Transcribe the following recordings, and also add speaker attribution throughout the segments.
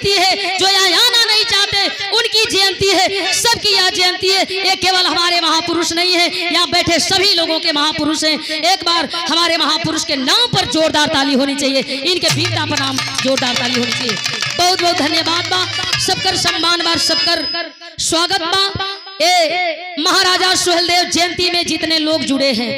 Speaker 1: जयंती है, जो यहाँ आना नहीं चाहते उनकी जयंती है, सबकी यहाँ जयंती है। ये केवल हमारे महापुरुष नहीं है, यहाँ बैठे सभी लोगों के महापुरुष हैं। एक बार हमारे महापुरुष के नाम पर जोरदार ताली होनी चाहिए, इनके वीरता पर नाम जोरदार ताली होनी चाहिए। बहुत बहुत धन्यवाद बा, सबकर सम्मान बा, सबकर स्वागत बा। ए महाराजा सुहेलदेव जयंती में जितने लोग जुड़े हैं,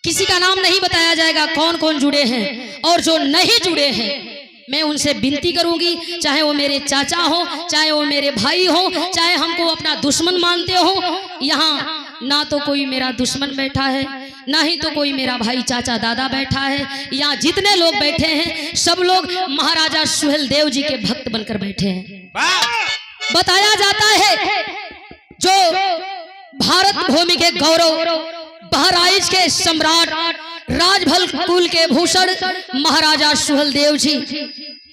Speaker 1: किसी का नाम नहीं बताया जाएगा कौन कौन जुड़े हैं, और जो नहीं जुड़े हैं मैं उनसे विनती करूंगी, चाहे वो मेरे चाचा हो, चाहे वो मेरे भाई हो, चाहे हमको अपना दुश्मन मानते हो, यहाँ ना तो कोई मेरा दुश्मन बैठा है, ना ही तो कोई मेरा भाई चाचा दादा बैठा है। यहाँ जितने लोग बैठे हैं सब लोग महाराजा सुहेलदेव जी के भक्त बनकर बैठे हैं। बताया जाता है जो भारत भूमि के गौरव, बहराइच के सम्राट, राजभल कुल के भूषण महाराजा सुहेलदेव जी,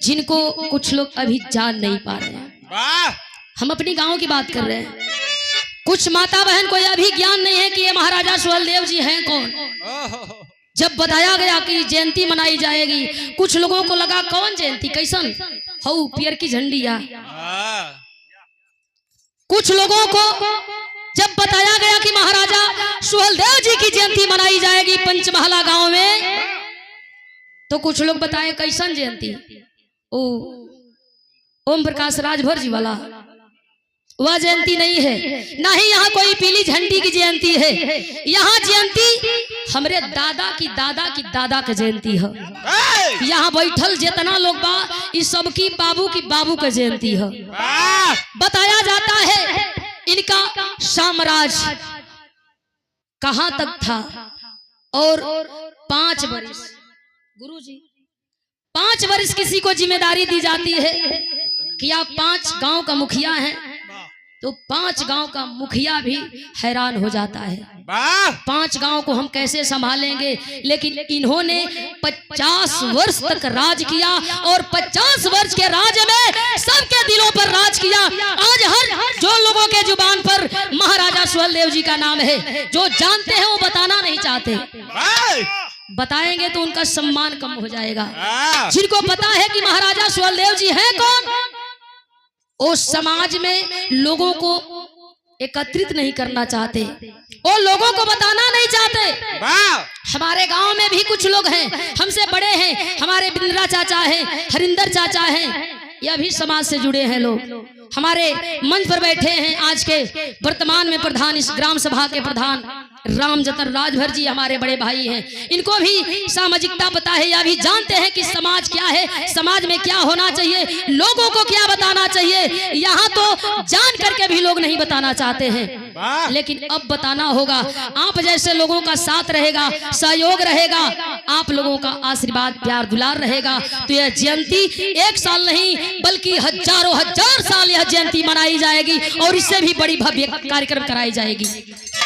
Speaker 1: जिनको कुछ लोग अभी जान नहीं पा रहे हैं। हम अपनी गांव की बात कर रहे हैं, कुछ माता बहन को यह भी ज्ञान नहीं है कि ये महाराजा सुहेलदेव जी हैं कौन। जब बताया गया कि जयंती मनाई जाएगी, कुछ लोगों को लगा कौन जयंती, कैसन हो पियर की झंडिया। कुछ लोगों को जब बताया गया कि महाराजा सुहेलदेव जी की जयंती मनाई जाएगी पंचमहला गांव में, तो कुछ लोग बताए कैसन जयंती, ओ ओम प्रकाश राजभर जी वाला, वह जयंती नहीं है। ना ही यहाँ कोई पीली झंडी की जयंती है, यहाँ जयंती हमारे दादा की दादा की दादा की जयंती है। यहाँ बैठल जितना लोग बा, इस सबकी बाबू की बाबू का जयंती है। बताया जाता है इनका साम्राज्य कहां तक था, और 5 वर्ष गुरुजी 5 वर्ष किसी को जिम्मेदारी दी जाती है कि आप 5 गांव का मुखिया हैं, तो 5 गांव का मुखिया भी हैरान हो जाता है 5 गांव को हम कैसे संभालेंगे। लेकिन इन्होंने 50 वर्ष तक राज किया, और 50 वर्ष के राज में सबके दिलों पर राज किया। आज हर जो लोगों के जुबान पर महाराजा सुहेलदेव जी का नाम है, जो जानते हैं वो बताना नहीं चाहते, बताएंगे तो उनका सम्मान कम हो जाएगा। जिनको पता है कि महाराजा सुहेलदेव जी हैं कौन, वो समाज में लोगों को एकत्रित नहीं करना चाहते, वो लोगों को बताना नहीं चाहते। हमारे गांव में भी कुछ लोग हैं, हमसे बड़े हैं, हमारे बिंद्रा चाचा हैं, हरिंदर चाचा हैं, यह भी समाज से जुड़े हैं लोग। हमारे मंच पर बैठे हैं आज के वर्तमान में प्रधान, इस ग्राम सभा के प्रधान रामजतन राजभर जी हमारे बड़े भाई हैं। इनको भी सामाजिकता पता है, या भी जानते हैं कि समाज क्या है, समाज में क्या होना चाहिए, लोगों को क्या बताना चाहिए। यहाँ तो जान करके भी लोग नहीं बताना चाहते हैं, लेकिन अब बताना होगा। आप जैसे लोगों का साथ रहेगा, सहयोग रहेगा, आप लोगों का आशीर्वाद प्यार दुलार रहेगा, तो यह जयंती 1 साल नहीं बल्कि हजारों हजार साल यह जयंती मनाई जाएगी, और इससे भी बड़ी भव्य कार्यक्रम कराई जाएगी।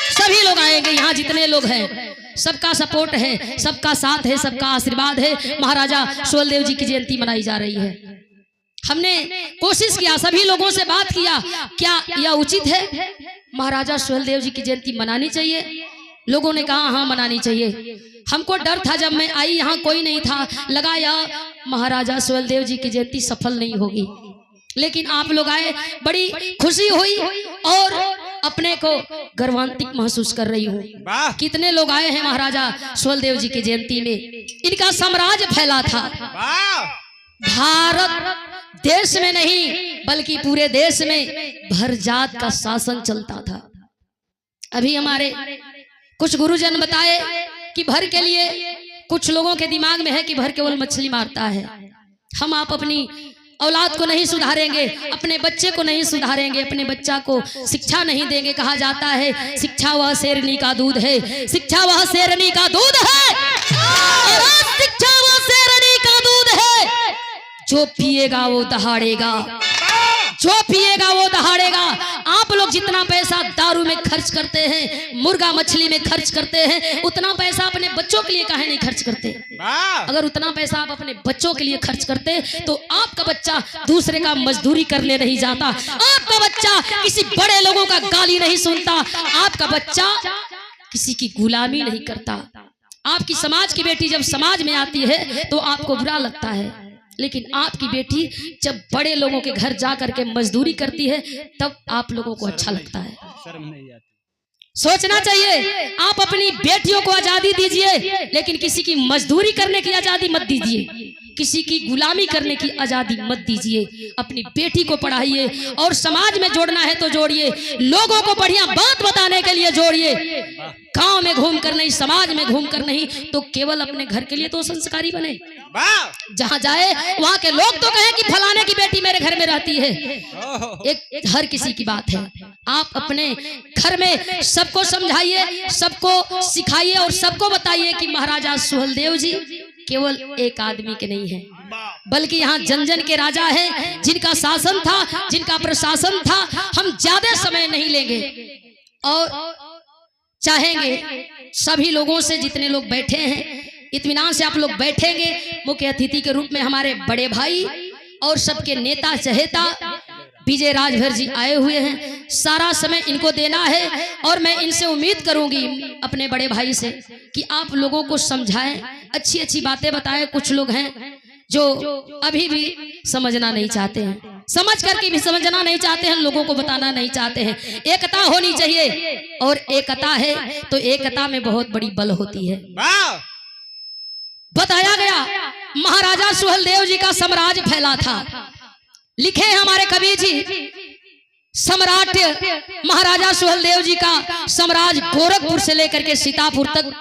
Speaker 1: सभी लोग आएंगे, यहाँ जितने लोग हैं सबका सपोर्ट है, सबका साथ है, सबका आशीर्वाद है। महाराजा सुहेलदेव जी की जयंती मनाई जा रही है। हमने कोशिश किया, सभी लोगों से बात किया, क्या यह उचित है, महाराजा सुहेलदेव जी की जयंती मनानी चाहिए। लोगों ने कहा हाँ मनानी चाहिए। हमको डर था, जब मैं आई यहाँ कोई नहीं था, लगा यह महाराजा सुहेलदेव जी की जयंती सफल नहीं होगी, लेकिन आप लोग आए, बड़ी खुशी हुई और अपने को गर्वान्वित महसूस कर रही हूँ। कितने लोग आए हैं महाराजा सुहेलदेव जी की जयंती में। इनका साम्राज्य फैला था, भारत देश में नहीं बल्कि पूरे देश में भरजात का शासन चलता था। अभी हमारे कुछ गुरुजन बताए कि भर के लिए कुछ लोगों के दिमाग में है कि भर केवल मछली मारता है। हम आप अपनी औलाद को नहीं सुधारेंगे, अपने बच्चे को नहीं सुधारेंगे, अपने बच्चा को शिक्षा नहीं देंगे। कहा जाता है शिक्षा वह शेरनी का दूध है, शिक्षा वह शेरनी का दूध है, शिक्षा वह शेरनी का दूध है। जो पिएगा वो दहाड़ेगा, जो पिएगा वो दहाड़ेगा। आप लोग जितना पैसा दारू में खर्च करते हैं, मुर्गा मछली में खर्च करते हैं, उतना पैसा अपने बच्चों के लिए काहे नहीं खर्च करते। अगर उतना पैसा आप अपने बच्चों के लिए खर्च करते तो आपका बच्चा दूसरे का मजदूरी करने नहीं जाता, आपका बच्चा किसी बड़े लोगों का गाली नहीं सुनता, आपका बच्चा किसी की गुलामी नहीं करता। आपकी समाज की बेटी जब समाज में आती है तो आपको बुरा लगता है, लेकिन आपकी बेटी जब बड़े लोगों के घर जा करके मजदूरी करती है तब आप लोगों को अच्छा लगता है।
Speaker 2: शर्म नहीं आती।
Speaker 1: सोचना चाहिए, आप अपनी बेटियों को आजादी दीजिए, लेकिन किसी की मजदूरी करने की आजादी मत दीजिए, किसी की गुलामी करने की आजादी मत दीजिए। अपनी बेटी को पढ़ाइए और समाज में जोड़ना है तो जोड़िए, लोगों को बढ़िया बात बताने के लिए जोड़िए। गांव में घूम कर नहीं, समाज में घूम कर नहीं, तो केवल अपने घर के लिए तो संस्कारी बने। जहां जाए वहां के लोग तो कहें कि फलाने की बेटी मेरे घर में रहती है। एक हर किसी की बात है। आप अपने घर में सबको समझाइए, सबको सिखाइए और सबको बताइए कि महाराजा सुहेलदेव जी केवल एक आदमी के नहीं है, बल्कि यहाँ जन जन के राजा हैं, जिनका शासन था, जिनका प्रशासन था। हम ज्यादा समय नहीं लेंगे और चाहेंगे सभी लोगों से, जितने लोग बैठे हैं इत्मीनान से आप लोग बैठेंगे। मुख्य अतिथि के रूप में हमारे बड़े भाई और सबके नेता चहेता विजय राजभर जी आए हुए हैं। सारा समय इनको देना है और मैं इनसे उम्मीद करूंगी अपने बड़े भाई से कि आप लोगों को समझाएं, अच्छी अच्छी बातें बताएं। कुछ लोग हैं जो अभी भी समझना नहीं चाहते हैं, समझ करके भी समझना नहीं चाहते हैं, लोगों को बताना नहीं चाहते हैं। एकता होनी चाहिए और एकता है तो एकता में बहुत बड़ी बल होती है। बताया गया महाराजा सुहेलदेव जी का साम्राज्य फैला था। लिखे हैं हमारे कवि जी, सम्राट महाराजा सुहेलदेव जी का साम्राज्य गोरखपुर से लेकर के सीतापुर तक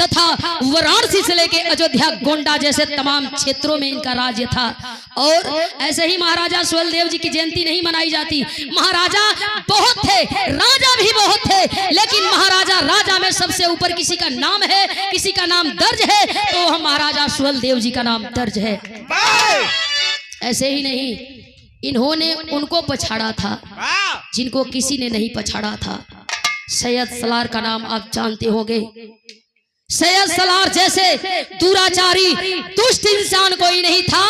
Speaker 1: तथा वाराणसी से लेकर अयोध्या गोंडा जैसे तमाम क्षेत्रों में इनका राज्य था। और ऐसे ही महाराजा सुहेलदेव जी की जयंती नहीं मनाई जाती। महाराजा बहुत थे, राजा भी बहुत थे, लेकिन महाराजा राजा में सबसे ऊपर किसी का नाम है, किसी का नाम दर्ज है तो हम महाराजा सुहेलदेव जी का नाम दर्ज है। ऐसे ही नहीं, इन्होंने उनको पछाड़ा था जिनको किसी ने नहीं पछाड़ा था। सैयद सलार का नाम आप जानते होंगे। सैयद सलार जैसे दुराचारी दुष्ट इंसान कोई नहीं था।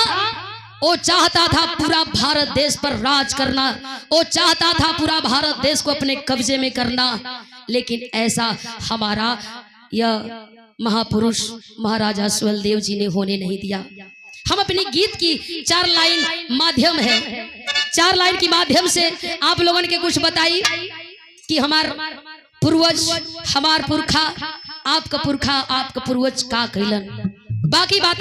Speaker 1: वो चाहता था पूरा भारत देश पर राज करना, वो चाहता था पूरा भारत देश को अपने कब्जे में करना, लेकिन ऐसा हमारा यह महापुरुष महाराजा सुहेलदेव जी ने होने नहीं दिया। हम अपनी गीत की 4 लाइन माध्यम है, 4 लाइन की माध्यम से आप लोगों ने कुछ बताई कि हमार पूर्वज, हमार पुरखा, आपका पुरखा, आपका पूर्वज का कैलन। बाकी बात